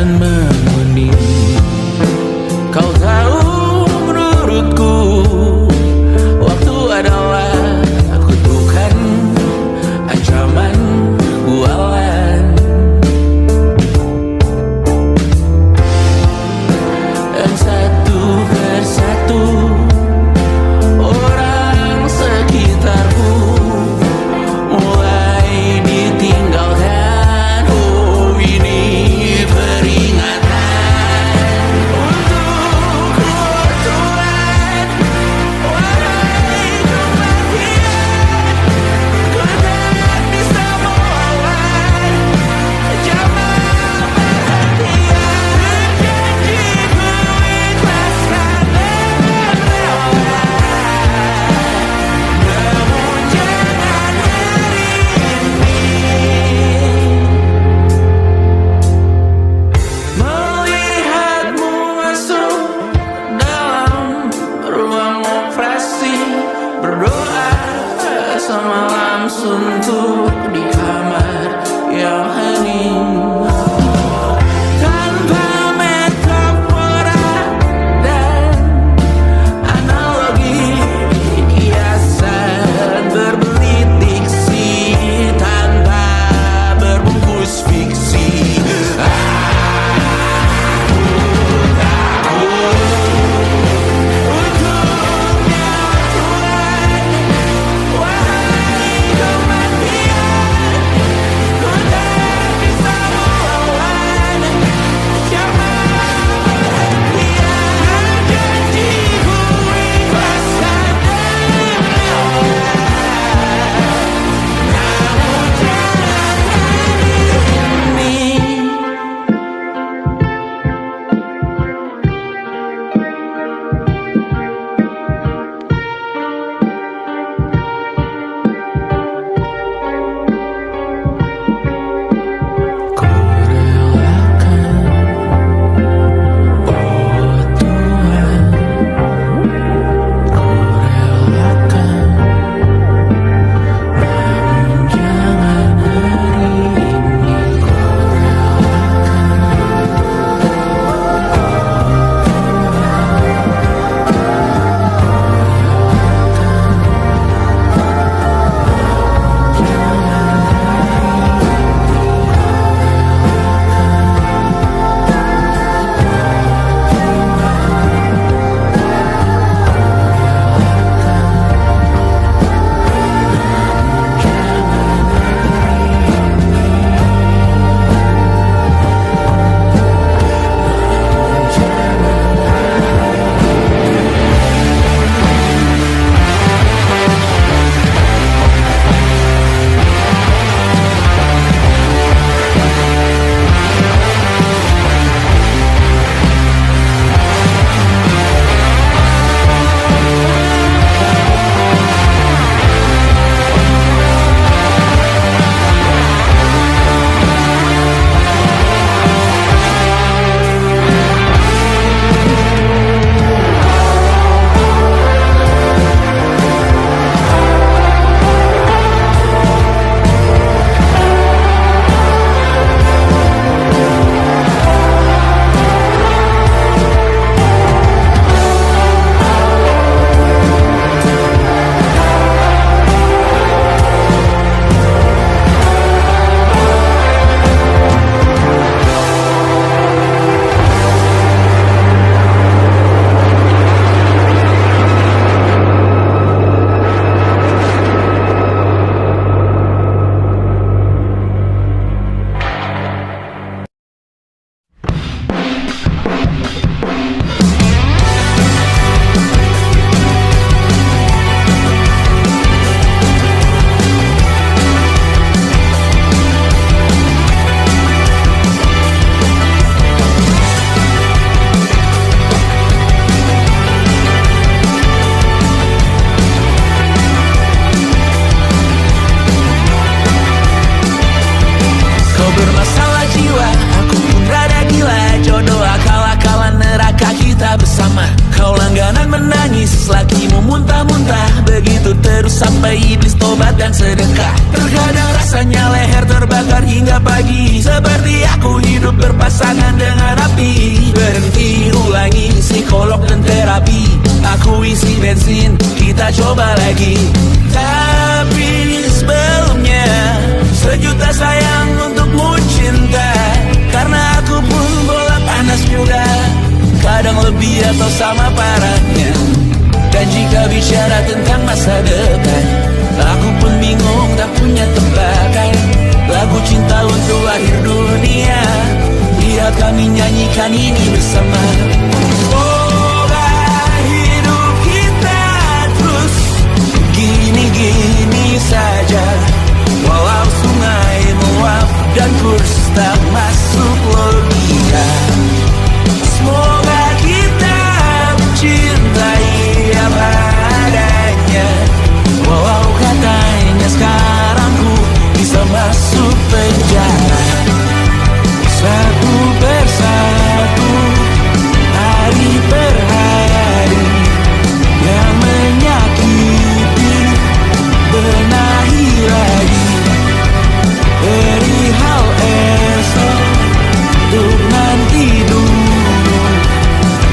akan menguning. Kau tahu menurutku waktu adalah kutukan, ancaman, bualan. Dan satu persatu orang sekitarku mulai ditinggalkan. Oh, ini peringatan untuk Tuhan. Wahai kematian, ku tak bisa melawan jamal perhatian. Janjiku ikhlaskan dan rela, namun jangan hari ini. Melihatmu masuk dalam ruang operasi, berdoa semalam suntuk di kamar yang hening. Tanpa metafora dan analogi, kiasan berbelit diksi tanpa berbungkus fiksi. sampai iblis tobat dan sedekah. Terkadang rasanya leher terbakar hingga pagi, seperti aku hidup berpasangan dengan lagi. Tapi sebelumnya sejuta sayang untukmu cinta. Karena aku pun bola panas juga, kadang lebih atau sama parahnya. Dan jika bicara tentang masa depan, aku pun bingung tak punya tebakan. Lagu cinta untuk akhir dunia, lihat kami nyanyikan ini bersama. Semoga hidup kita terus gini-gini saja, walau sungai meluap dan kurs tak masuk logika. Semoga kita mencintai apa adanya, walau katanya sekarang ku bisa masuk penjara. Satu persatu, hari per hari, yang menyakiti benahi lagi. Perihal esok, untuk nanti dulu.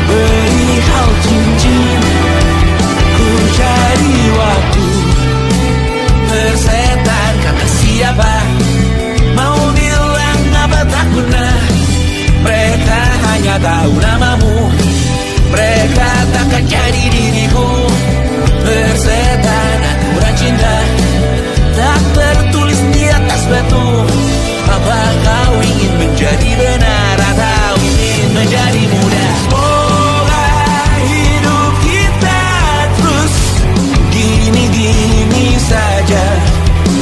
Perihal cincin, ku cari waktu. Persetan kata siapa, mau bilang apa tak guna. Mereka hanya tahu namamu, mereka takkan jadi diriku. Persetan aturan cinta, tak tertulis di atas batu. Apa kau ingin menjadi benar atau ingin menjadi muda? Semoga hidup kita terus gini-gini saja,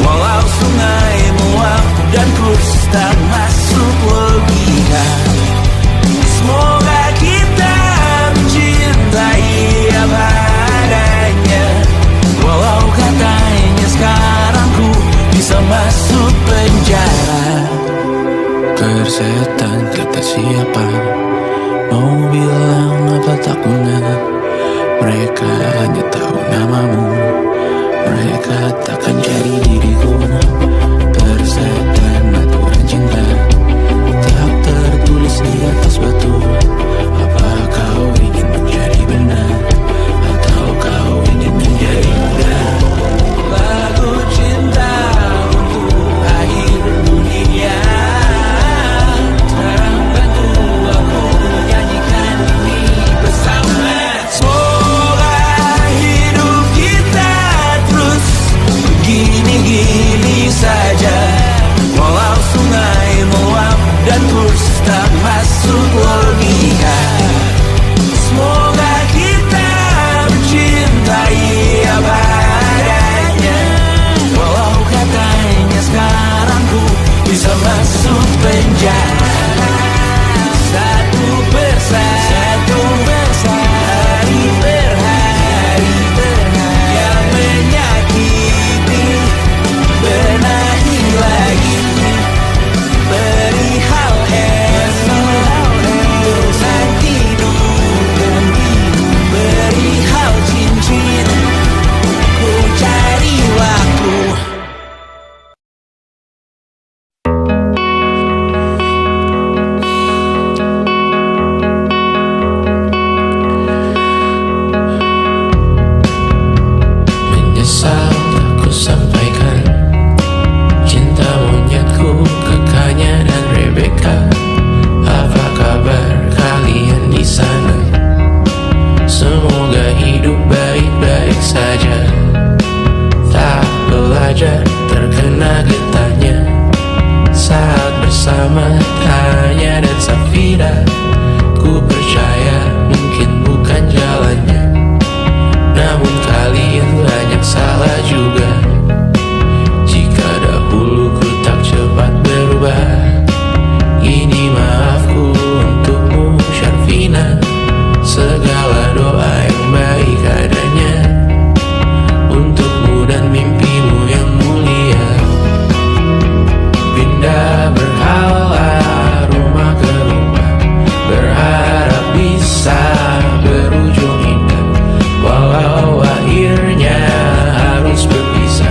walau sungai meluap dan kurs tak masuk logika. Semoga kita mencintai apa adanya, walau katanya sekarang ku bisa masuk penjara. Persetan kata siapa, mau bilang apa tak guna. Mereka hanya tahu namamu, mereka takkan jadi diriku. Persetan aturan cinta, tak tertulis di atas batu. Apa kau ingin menjadi benar atau kau ingin menjadi muda? Lagu cinta untuk akhir dunia, sekarang bantu aku menyanyikan ini bersama. Semoga hidup kita terus gini-gini saja, walau sungai meluap dan kurs tak masuk logika. Semoga kita mencintai apa adanya, walau katanya sekarang ku bisa masuk penjara. Satu persatu, hari per hari, yang menyakiti benahi lagi. Perihal esok, untuk nanti dulu. Perihal cincin, ku cari waktu. Menyesal aku sampaikan cinta monyetku ke Kanya dan Rebecca. Apa kabar kalian di sana? Semoga hidup baik-baik saja. Tak belajar terkena getahnya saat bersama Tanya dan Safira. Ku percaya mungkin bukan jalannya, namun kalian banyak salah juga. Jika dahulu ku tak cepat berubah, ini maafku untukmu Syarfina. Segala doa yang baik adanya untukmu dan mimpimu yang mulia. Pindah berhala rumah ke rumah, berharap bisa berujung indah, walau akhirnya harus berpisah.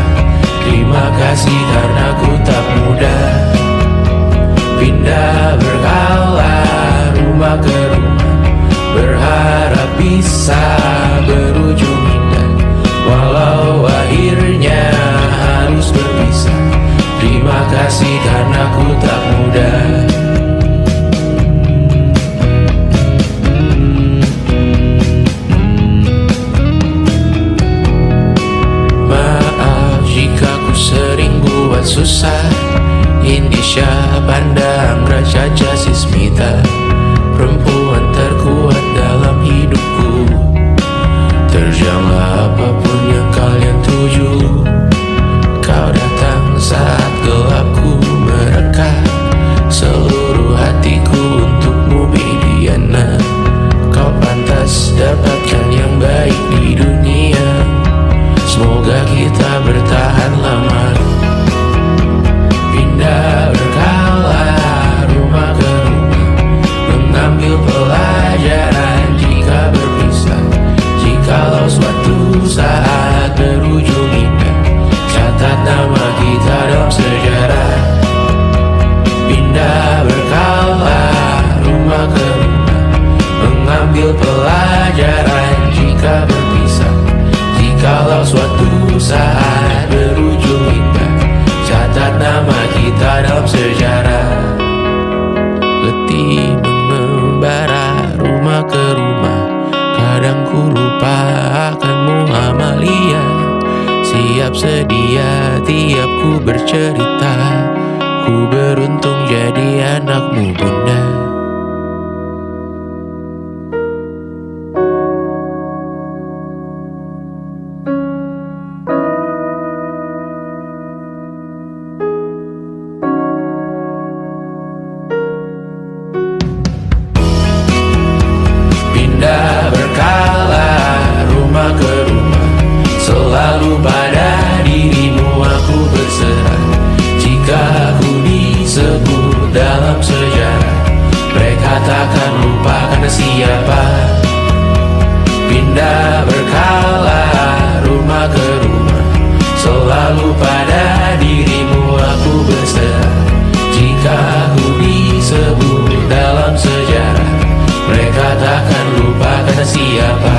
Anda Anggra Caca Sismita, perempuan terkuat dalam hidupku. Terjanglah apapun yang kalian tuju. Kau datang saat gelapku merekah seluruh hatiku untukmu Bidiana. Kau pantas dapatkan yang baik di dunia. Semoga kita bertahan lama. Pindah berkala rumah ke rumah, mengambil pelajaran jika berpisah. Jikalau suatu saat berujung indah, catat nama kita dalam sejarah. Pindah berkala rumah ke rumah, mengambil pelajaran jika berpisah. Jikalau suatu saat berujung indah, catat nama kita dalam sejarah. Letih mengembara rumah ke rumah, kadang ku lupa akanmu Amalia. Siap sedia tiap ku bercerita, ku beruntung jadi anakmu bunda. Pindah berkala rumah ke rumah, selalu pada dirimu aku berserah. Jika aku disebut dalam sejarah, mereka takkan lupa karena siapa. Pindah berkala rumah ke rumah, selalu pada dirimu aku berserah. Jika aku disebut dalam sejarah, mereka takkan lupa karena siapa.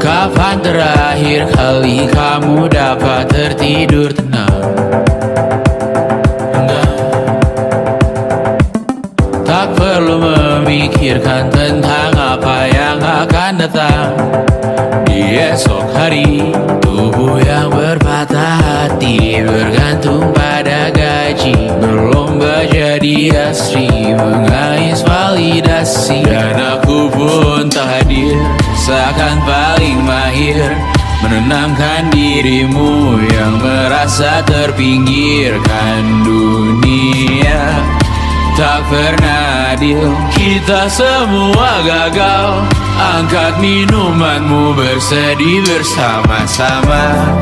Kapan terakhir kali kamu dapat tertidur tenang? Enggak. Tak perlu memikirkan tentang apa yang akan datang di esok hari. Tubuh yang berpatah hati bergantung pada gaji, berlomba jadi asri, mengais validasi. Dan aku pun tak hadir, seakan paling mahir menenangkan dirimu yang merasa terpinggirkan dunia. Tak pernah adil, kita semua gagal. Angkat minumanmu, bersedih bersama-sama.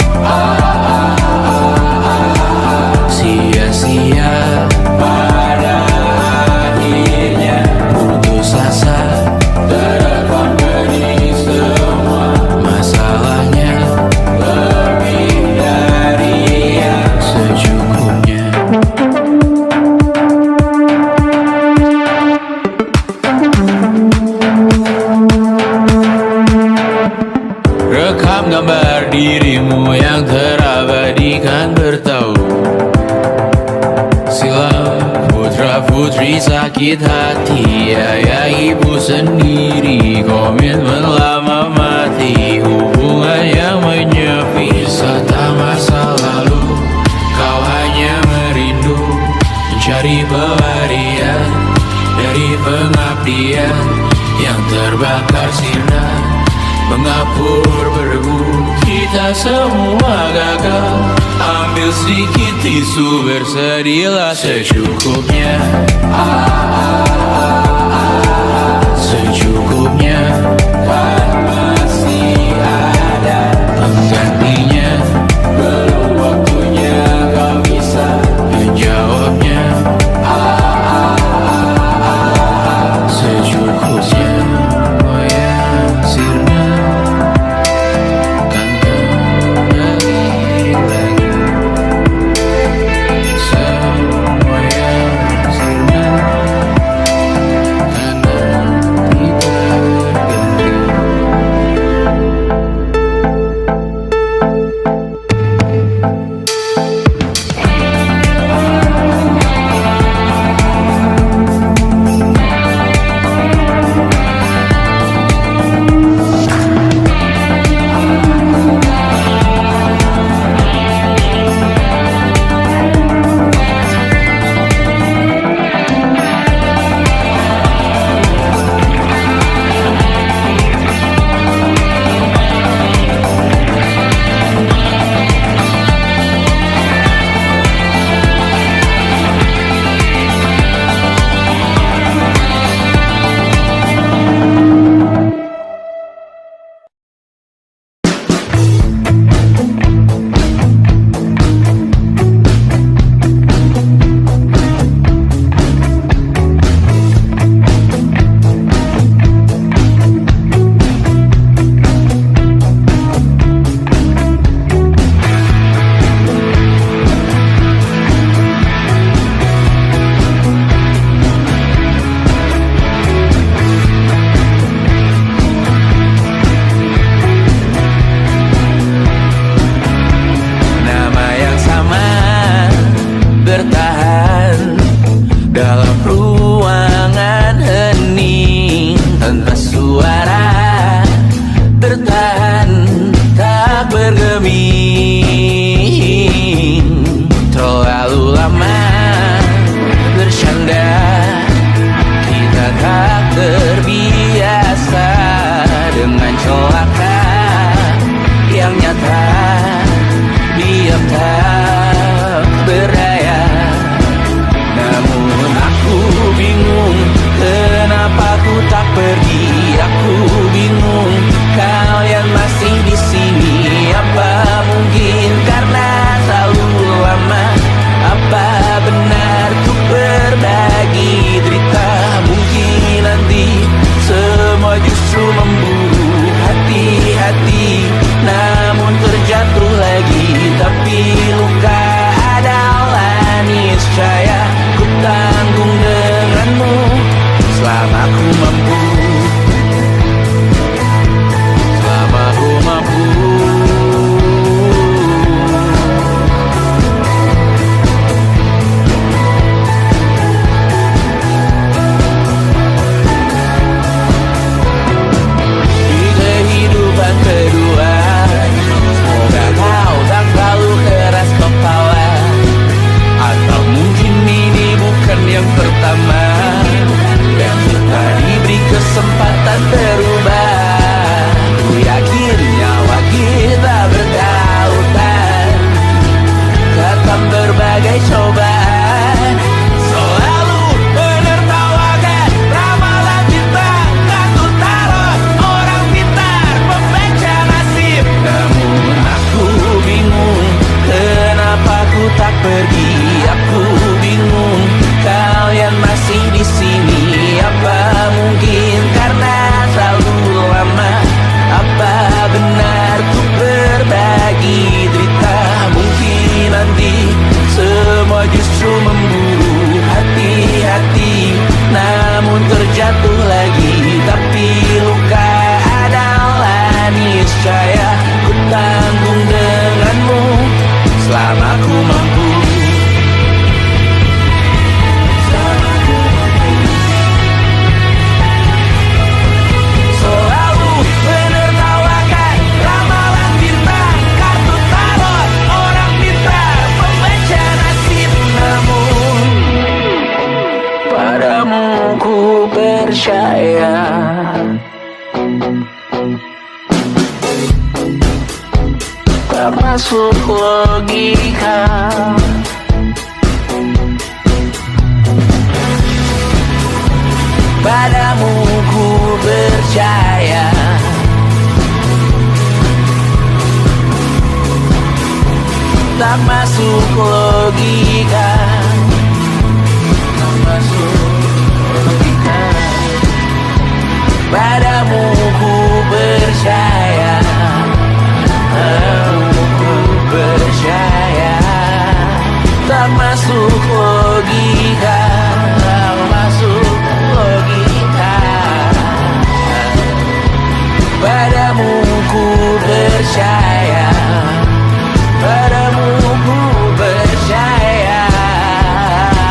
Sia-sia pada akhirnya putus asa, terekam benih semua masalahnya. Lebih dari yang secukupnya. Rekam gambar dirimu yang terabadikan bertahun silam. Putra-putri sakit hati, ayah ibu sendiri, komitmen lama mati, hubungan yang menyepi. Wisata masa lalu, kau hanya merindu, mencari pelarian dari pengabdian yang terbakar sinar, mengapur berdebu. Kita semua gagal, ambil sedikit tisu, bersedihlah secukupnya. secukupnya, kan masih ada penggantinya. Belum waktunya kau bisa menjawabnya. Secukupnya, oh ya sirna, kan kembali lagi. Semua yang sirna, kan nanti berganti. Nama yang sama bertahan dalam ruangan hening tanpa suara, bertahan tak bergeming. Terlalu lama bersandar, kita tak terbiasa dengan celaka yang nyata. Diam tak berdaya, namun aku bingung kenapa ku tak pergi. Aku bingung kalian masih di sini. Apa mungkin karena terlalu lama? Apa benar ku berbagi derita? Mungkin nanti semua justru memburu hati-hati, namun terjatuh lagi. Tapi luka adalah niscaya ku tanggung denganmu selama ku mampu. Selama ku mampu. Di kehidupan kedua, semoga kau tak terlalu keras kepala. Atau mungkin ini bukan yang pertama yang kita diberi kesempatan berubah. Ku yakin nyawa kita bertautan, datang berbagai cobaan. Selalu menertawakan ramalan cinta, kan ku taruh orang pintar membaca nasib. Namun aku bingung kenapa ku tak pergi. Aku bingung kalian masih di sini. Apa mungkin karena terlalu lama? Apa benar ku berbagi derita? Mungkin nanti semua justru memburu hati-hati, namun terjatuh lagi. Tapi luka adalah niscaya ku tanggung denganmu selama ku mampu. Selalu menertawakan ramalan bintang, kartu tarot orang pintar membaca nasib. Namun padamu ku percaya. Tak masuk logika. Padamu ku percaya. Tak masuk logika, tak masuk logika. Padamu ku percaya, ku percaya. Tak masuk logika, tak masuk logika. Padamu ku percaya, padamu ku percaya.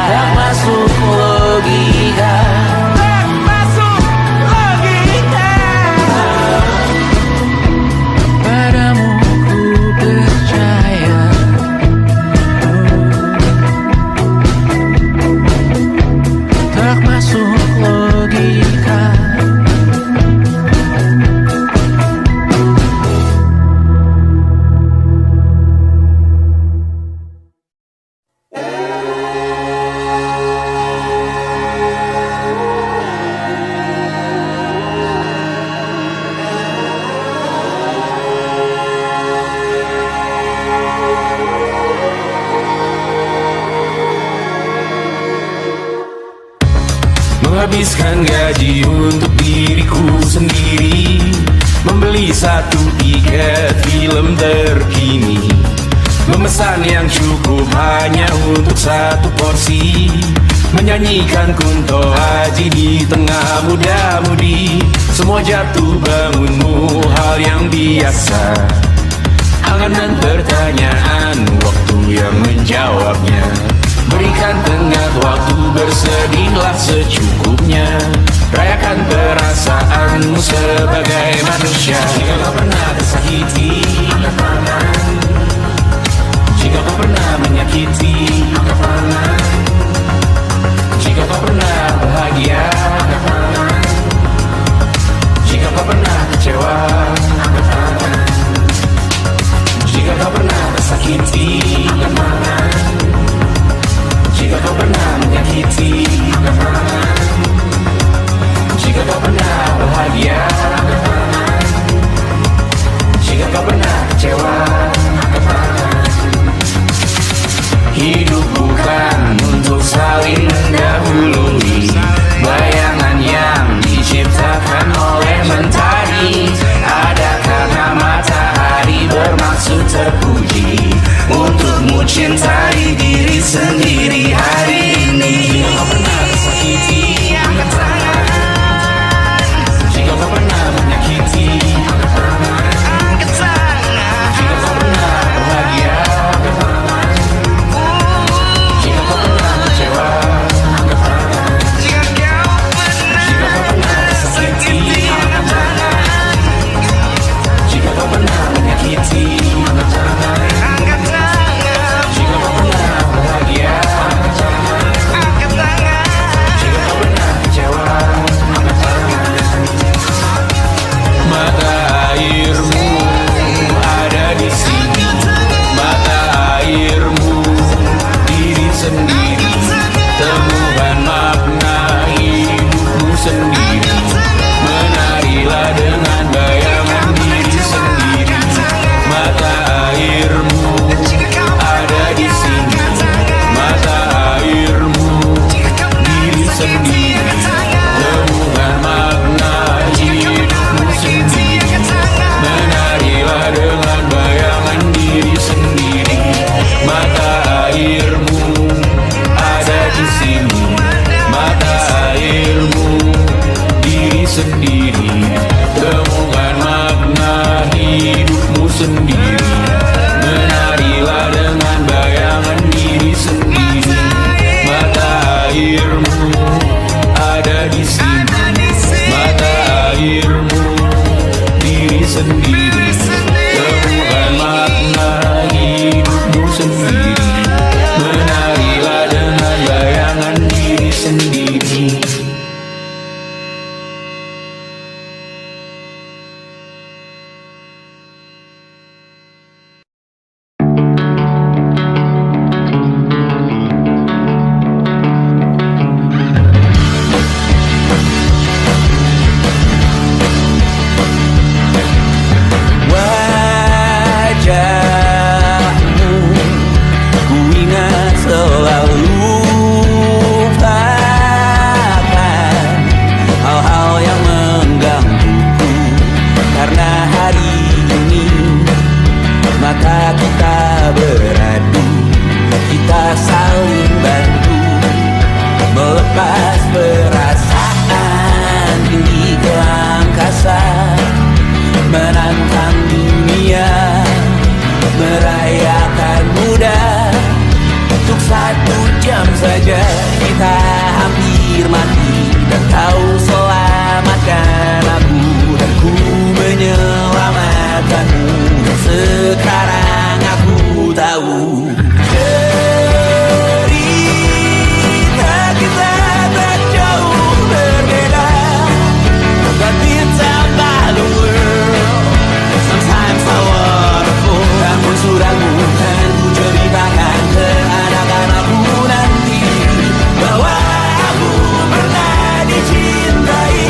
Tak masuk logika, tak masuk logika. Padamu ku percaya, tak masuk logika. Menghabiskan gaji untuk diriku sendiri, membeli satu tiket film terkini, memesan yang cukup hanya untuk satu porsi, menyanyikan kunto haji di tengah muda-mudi. Semua jatuh bangunmu hal yang biasa, angan dan pertanyaan, waktu yang menjawabnya. Berikan tengah waktu, bersedihlah secukupnya. Rayakan perasaanmu sebagai manusia. Jika kau pernah tersakiti, angkat tangan. Jika kau pernah menyakiti, angkat tangan. Jika kau pernah bahagia, angkat tangan. Jika kau pernah kecewa, angkat tangan. Jika kau pernah tersakiti, angkat tangan. Jika kau pernah menyakiti, angkat tangan. Jika kau pernah bahagia, angkat tangan. Jika kau pernah kecewa, angkat tangan. Hidup bukan untuk saling mendahului, bayangan yang diciptakan oleh mentari. Ada karena matahari bermaksud terpuji, untukmu cintai diri sendiri hari ini. Jika kau pernah tersakiti, angkat tangan. Jika kau pernah menyakiti, angkat tangan. Jika kau pernah bahagia, angkat tangan. Jika kau pernah kecewa, angkat tangan. Jika kau pernah tersakiti, angkat tangan. Jika kau pernah menyakiti, angkat tangan. Jika kau pernah bahagia, angkat tangan. Jika kau pernah kecewa, angkat tangan. Mata airmu ada di sini, mata airmu diri sendiri. Temukan makna hidupmu sendiri. Menarilah dengan bayangan diri sendiri. Mata airmu ada di sini, mata airmu diri sendiri. Temukan makna hidupmu sendiri. Menarilah dengan bayangan diri sendiri. Mata airmu ada di sini, mata airmu diri sendiri. Temukan makna hidupmu sendiri. Menarilah dengan bayangan diri sendiri. Mata airmu ada di sini, mata airmu diri sendiri. Temukan makna hidupmu sendiri. Menarilah dengan bayangan diri sendiri. menantang dunia, merayakan muda. Untuk 1 jam saja kita hampir mati, dan kau selamatkan aku, dan ku menyelamatkanmu. Dan sekarang aku tahu cerita kita tak jauh berbeda. But it's about the world. Sometimes I wonderful. Namun sudah bukan ku ceritakan ke anak-anakku nanti bahwa aku pernah dicintai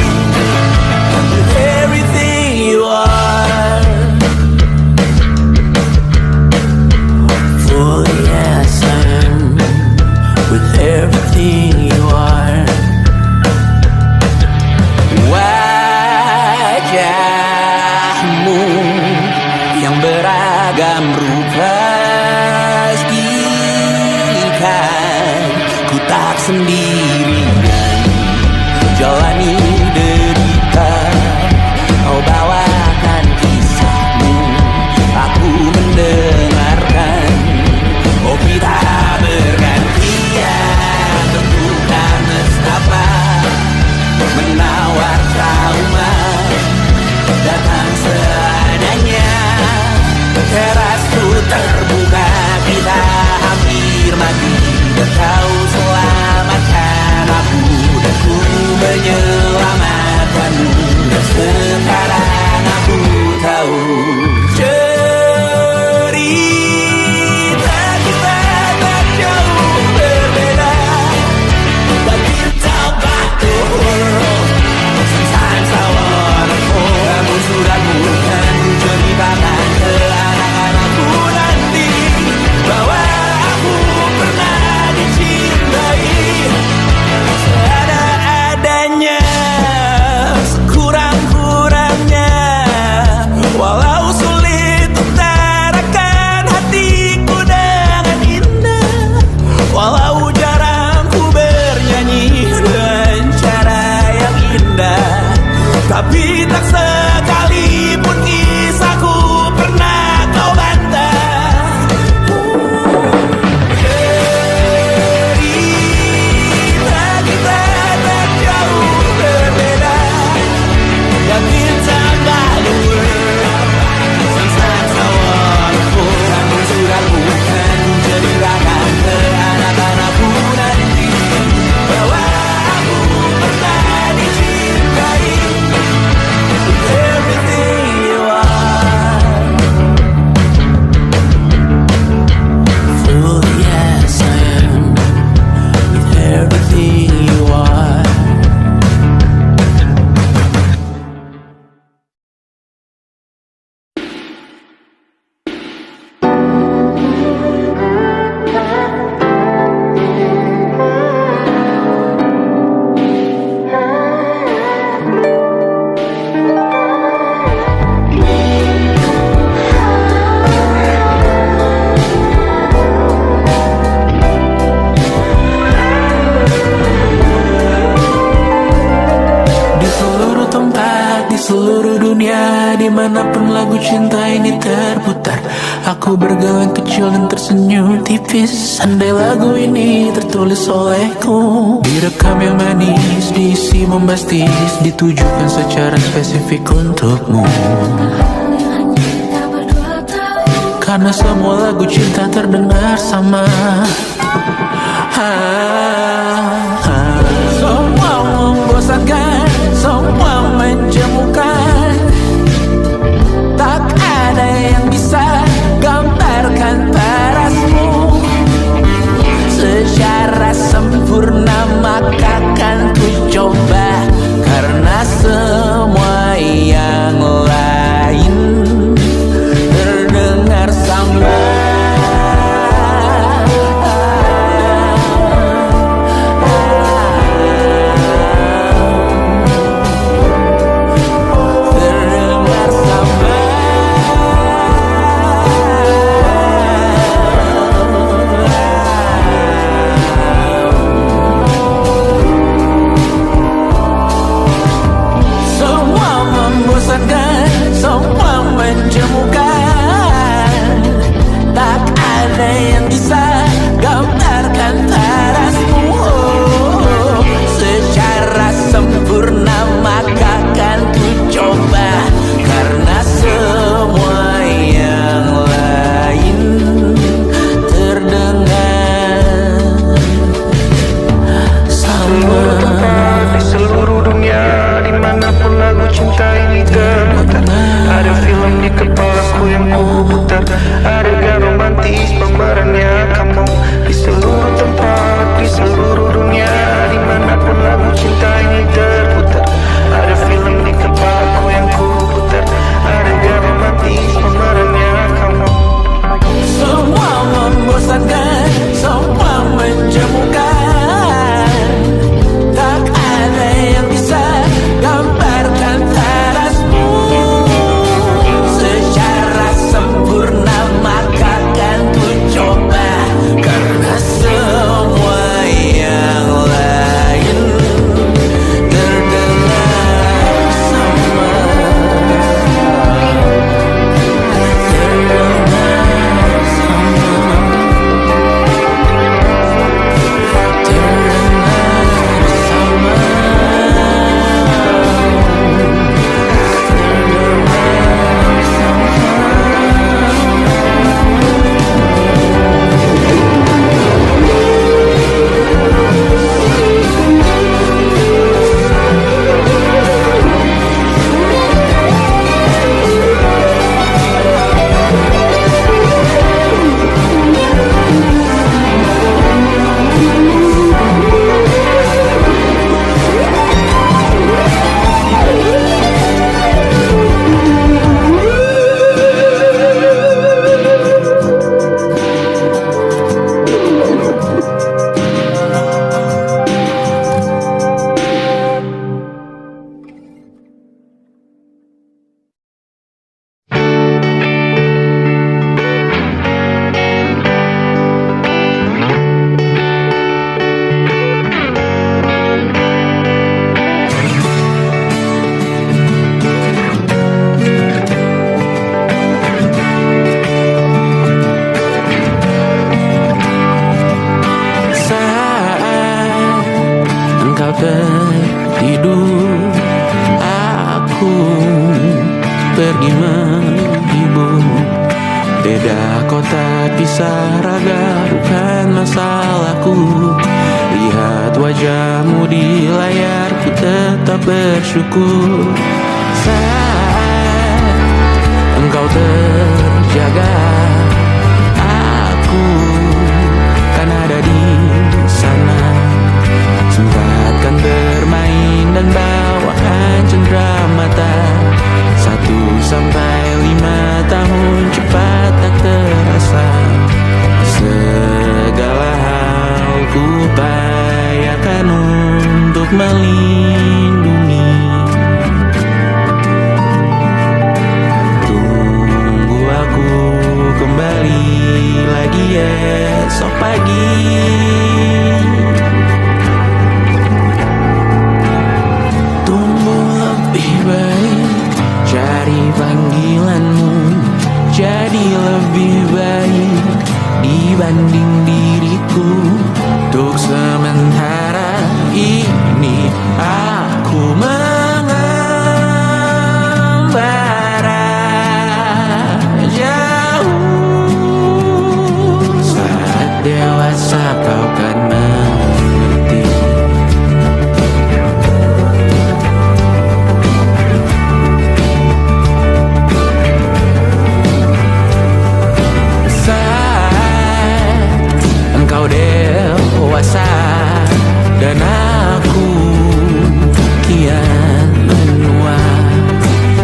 with everything you are. For yes, I am with everything you are. Wajahmu yang beragam rupa pastikan ku tak sendirian jalani derita. Kau bawakan kisahmu, aku mendengarkan. Oh, kita bergantian tentukan nestapa, menawar trauma datang seadanya. Terasku terbuka, kita hampir mati, dan kau selamatkan aku, dan ku menyelamatkanmu. Dan sekarang aku tahu cerita kita tak jauh berbeda. But it's about the world. Sometimes I wonderful. Namun sudah bukan ku ceritakan ke anak-anakku nanti bahwa aku pernah dicintai seada-adanya, sekurang-kurangnya. Walau sulit utarakan hatiku dengan indah, walau jarang ku bernyanyi dengan cara yang indah, tapi tak sekalipun kisahku pernah kau bantah. Cerita kita tak jauh berbeda, dan kita malu. Sometimes I wonderful. Namun sudah bukan ku ceritakan ke anak-anakku nanti bahwa aku pernah dicintai with everything you are. For yes, I am with everything you are. Di seluruh tempat, di seluruh dunia, dimanapun lagu cinta ini terputar, aku bergalang kecil dan tersenyum tipis. Andai lagu ini tertulis olehku, direkam yang manis, diisi bombastis, ditujukan secara spesifik untukmu. Karena semua lagu cinta terdengar sama. Semua membosankan, semua menjemukan, tak ada yang bisa gambarkan parasmu secara sempurna. Maka kan ku coba, karena semua yang lain terdengar sama. pergi menghibur. Beda kota pisah raga bukan masalahku. Lihat wajahmu di layar, ku tetap bersyukur. Saat engkau terjaga, aku kan ada di sana. Sempatkan bermain dan bawakan cendera mata. 1-5 tahun cepat tak terasa. Segala hal ku upayakan untuk melindungi. Tunggu aku kembali lagi esok pagi. Tumbuh lebih baik, cari panggilanmu, jadi lebih baik dibanding diriku. Untuk sementara ini aku mengembara jauh. Saat dewasa kau kan mengerti. Engkau dewasa dan aku kian menua.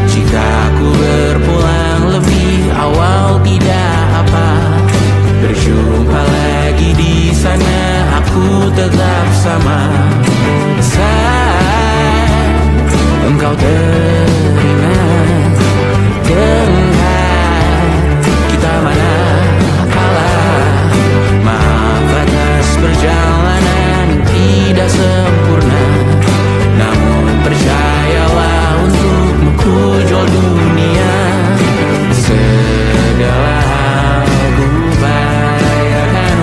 Jika aku berpulang lebih awal tidak apa. Berjumpa lagi di sana, aku tetap sama. Saat engkau teringat dengan kita mana perjalanan tidak sempurna, namun percayalah untukmu ku jual dunia. Segala hal ku upayakan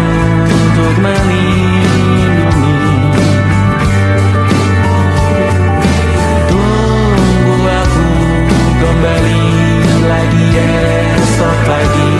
untuk melindungi. Tunggu aku kembali lagi esok pagi.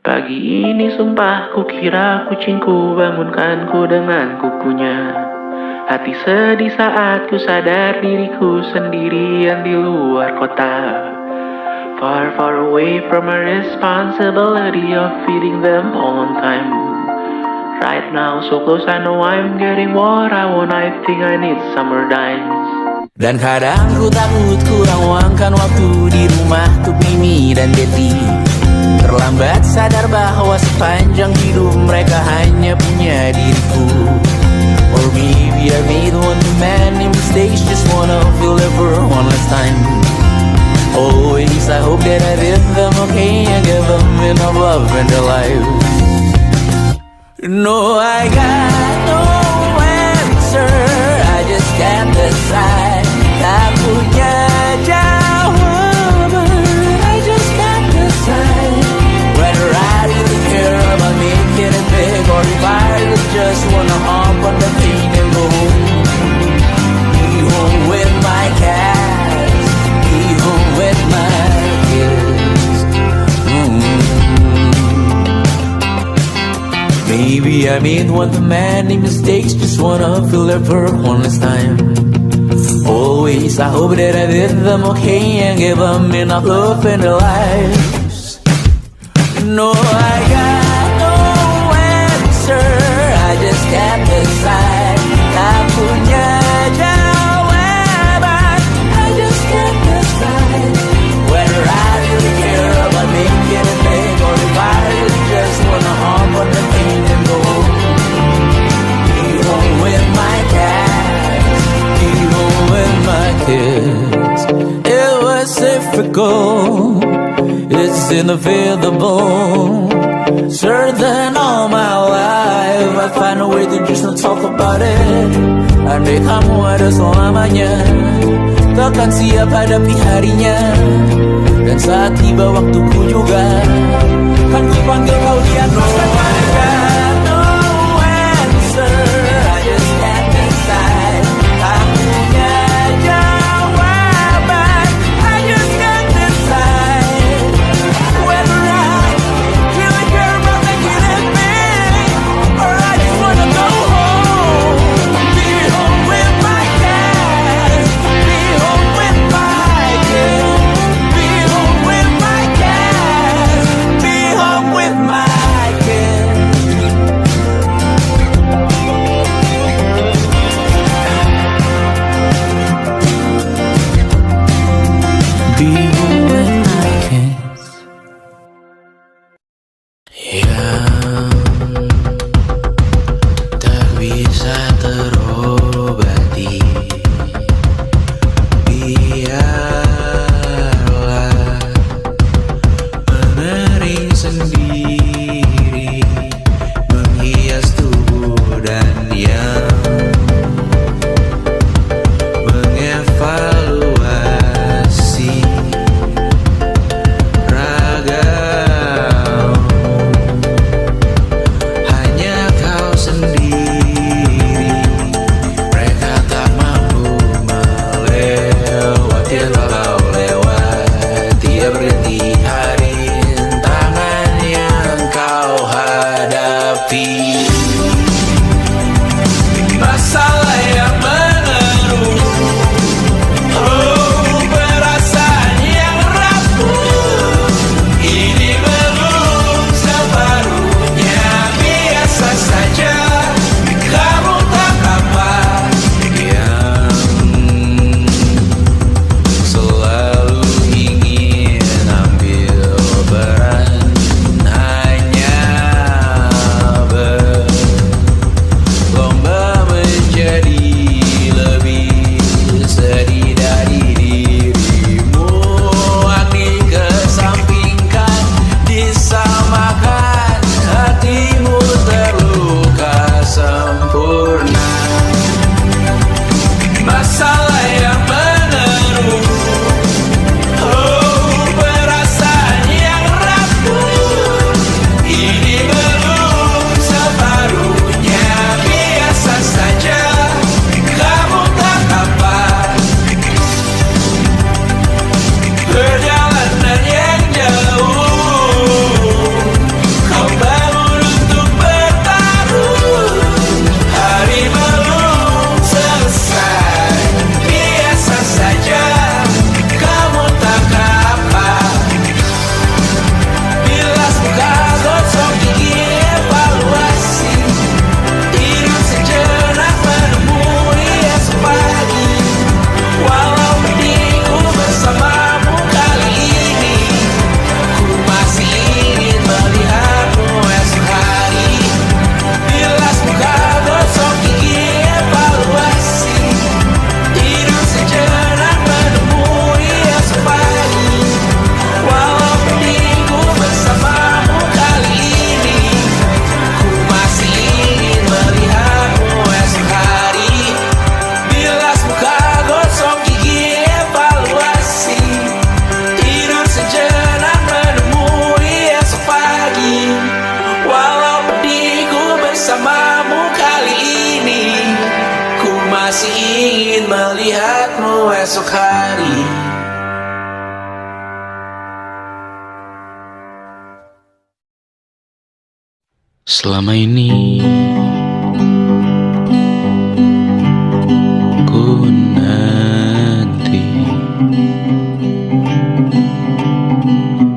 Pagi ini sumpah kukira kucingku bangunkanku dengan kukunya. Hati sedih saat ku sadar diriku sendirian di luar kota. Far, far away from my responsibility of feeding them on time. Right now so close, I know I'm getting what I want. I think I need summer dimes. Dan kadang ku takut kurang luangkan waktu di rumah untuk Mimi dan Betty. Terlambat sadar bahwa sepanjang hidup mereka hanya punya diriku. Or maybe I made one too many mistakes, just wanna feel ever one last time. Always I hope that I did them okay, I gave them enough love in their lives. No, I got no answer, I just got I made one too many mistakes, just wanna feel it for one last time. Always, I hope that I did them okay and gave them enough love in their lives. No, I got no answer, I just can't decide. Tak punya jawaban, I just can't decide whether I really care about making it big or if I really just wanna hop on the plane and go home. Be home with my cats, be home with my kids. It was difficult, it's inevitable. Certain all my life I find a way to just not talk about it. Andai kamu ada selamanya, takkan siap hadapi harinya. Dan saat tiba waktuku juga, kan ku panggil kau di atas tangga. No answer, I just can't decide. Tak punya jawaban, I just can't decide whether I really care about making it big or I just wanna go home. Be home with my cats, be home with my kids, be home with my cats, be home with my kids. Be home with my kids. Yang tak bisa terobati, biarlah mengering sendiri, menghias tubuh dan yang mengevaluasi ragam. Hanya kau sendiri, mereka tak mampu melewati walau lewat. Tidak berhenti hari tangan yang kau hadapi. Masalah yang mengeruh, oh perasaan yang rapuh. Ini belum separuhnya, biasa saja. Kamu tak apa yang selalu ingin ambil peran, hanya berlomba menjadi lebih sedih dari dirimu. Hati kesampingkan, disamakan, hatimu terluka sempurna. Masalah yang meneruh, oh perasaan yang rapuh. Ini belum separuhnya, biasa saja. Kamu tak apa, perjalanan yang jauh kau bangun untuk bertaruh. Hari belum selesai, biasa saja. Kamu tak apa, bilas muka, gosok gigi, evaluasi. Tidur sejenak, menemui esok pagi. Walau pedihku bersamamu kali ini, ku masih ingin melihatmu esok hari. Bilas muka, gosok gigi, evaluasi. Tidur sejenak, menemui esok pagi. Walau pedihku bersamamu kali ini, ku masih ingin melihatmu esok hari. Bilas muka, gosok gigi, evaluasi. Tidur sejenak, menemui esok pagi. Walau pedihku bersamamu kali ini, ku masih ingin melihatmu esok hari. Selama ini ku nanti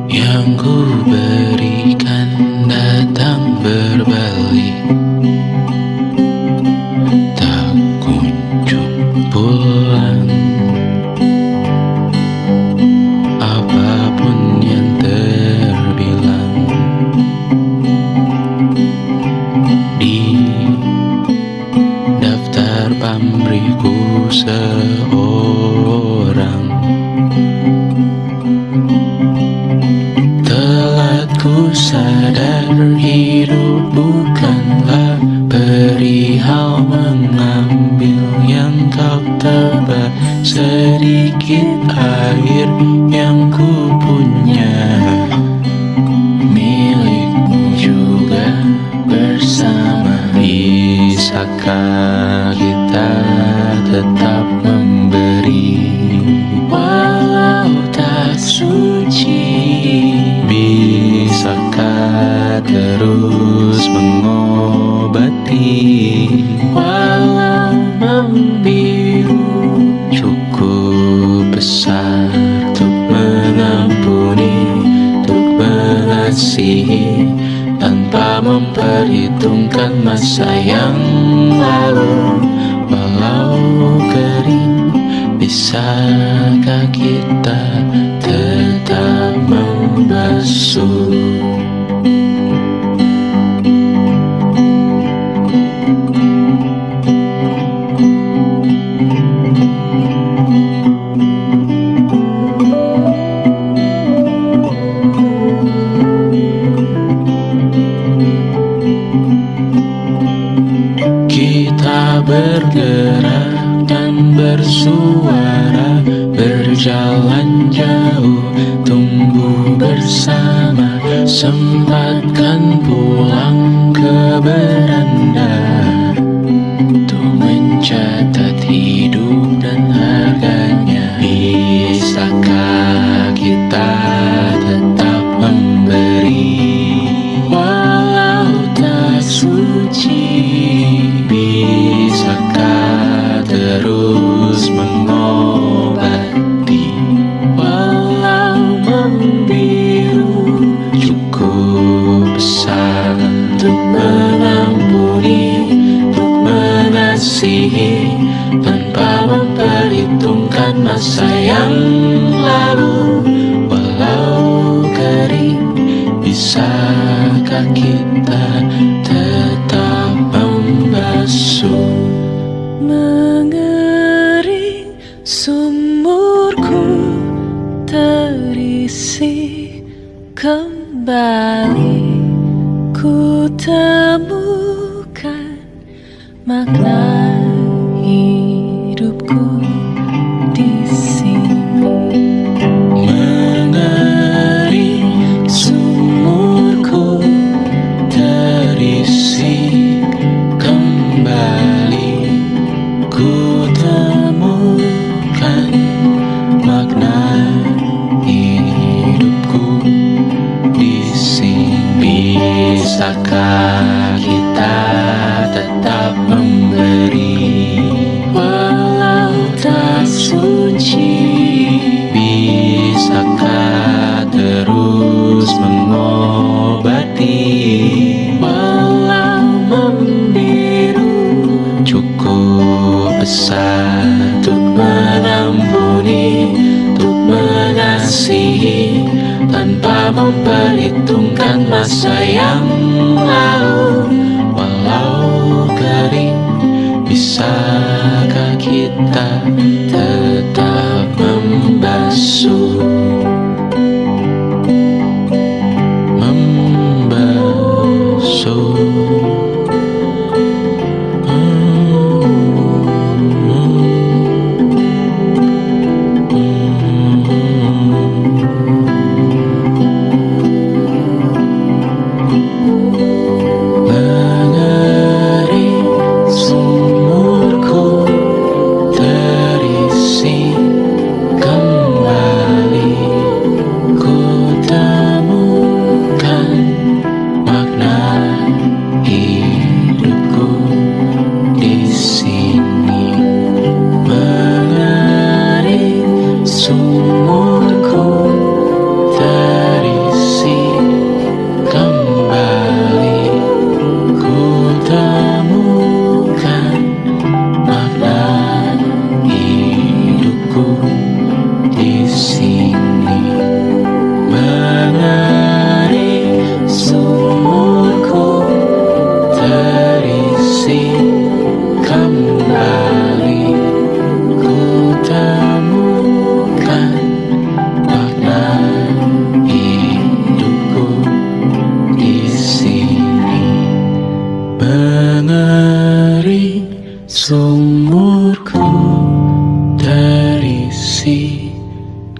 yang ku berikan datang berbalik, tak kunjung pulang. Apapun yang terbilang di daftar pamrihku seorang, telah ku sadar hidup bukanlah perihal mengambil yang kau tebak. Sedikit air yang ku punya milikmu juga bersama. Bisakah kita tetap memberi walau tak suci? Bisakah terus mengobati walau membiru? Cukup besar untuk mengampuni, untuk mengasihi, tanpa memperhitungkan masa yang lalu. Walau kering, bisakah kita tetap membasuh? Kita bergerak dan bersuara, berjalan jauh, tumbuh bersama. Sempatkan pulang ke beranda untuk mencatat hidup dan harganya. Bisakah kita tetap memberi walau tak suci? Bisakah terus mengobati walau membiru? Cukup besar untuk mengampuni, untuk mengasihi, tanpa memperhitungkan masa yang lalu. Walau kering, bisakah kita tetap membasuh? Mengering sumurku terisi kembali, ku temukan makna hidupku di sini. Mengering sumurku terisi kembali, ku temukan makna hidupku di sini. Bisakah kita tetap memberi walau tak suci? Bisakah terus mengobati walau membiru? Cukup besar untuk mengampuni, untuk mengasihi, tanpa memperhitungkan masa yang lalu. Walau kering, bisakah kita tetap membasuh? Terisi kembali.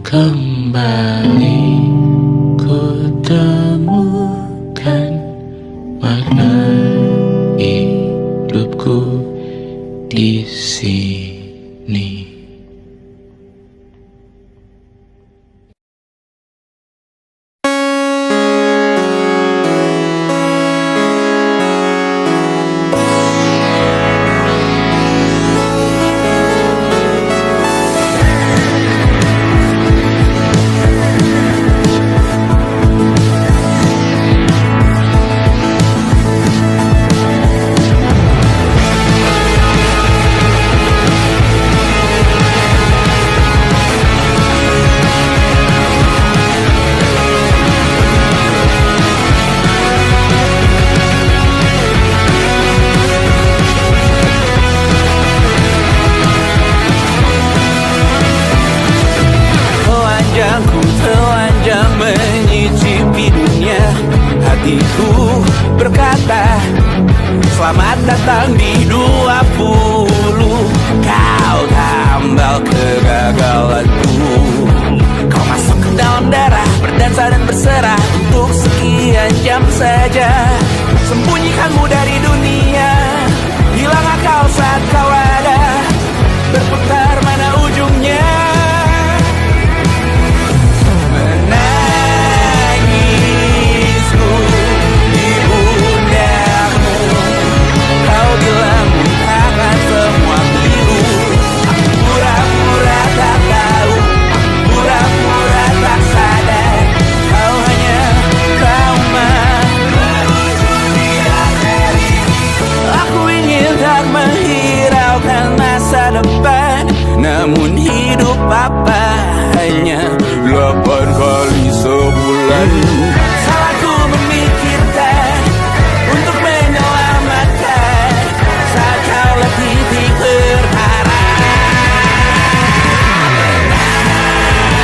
kembali ku temukan makna hidupku di sini. Telanjang menyicipi dunia, hatiku berkata selamat datang di 20. Kau tambal kegagalanku, kau masuk ke dalam darah, berdansa dan berserah untuk sekian jam saja. Sembunyikanmu dari dunia, hilang akal saat kau ada, berputar mana ujungnya. Namun hidup apa hanya 8 kali sebulan. Salahku memikirkan untuk menyelamatkan saat kau lebih berharap.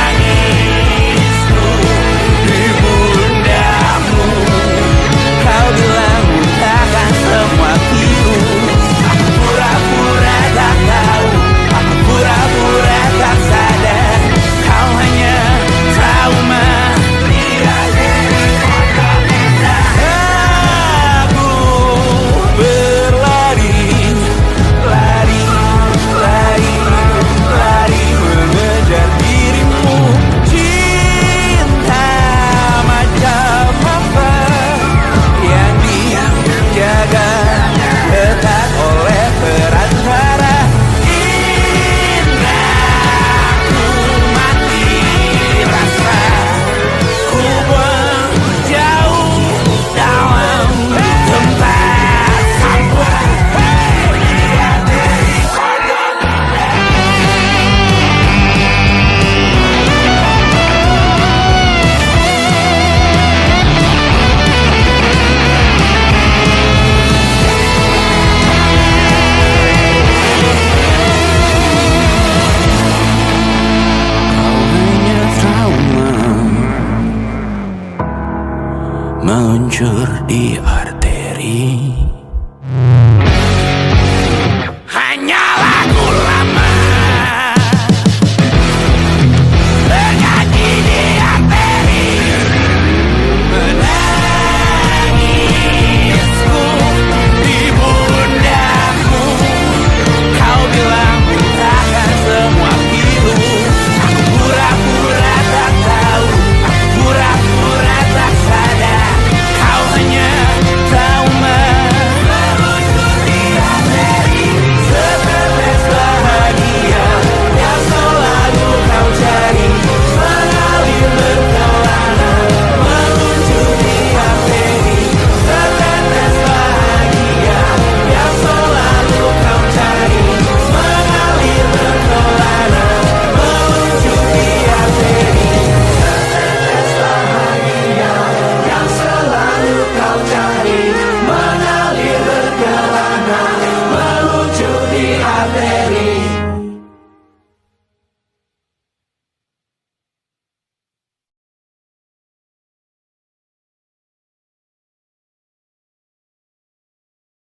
Menangisku di pundamu, kau bilang takkan semua biru. Aku pura-pura tak tahu, pura-pura tak sadar, kau hanya trauma. Aku berlari, lari, lari, lari mengejar dirimu. Cinta macam apa yang dijaga ketat oleh perantara. Meluncur di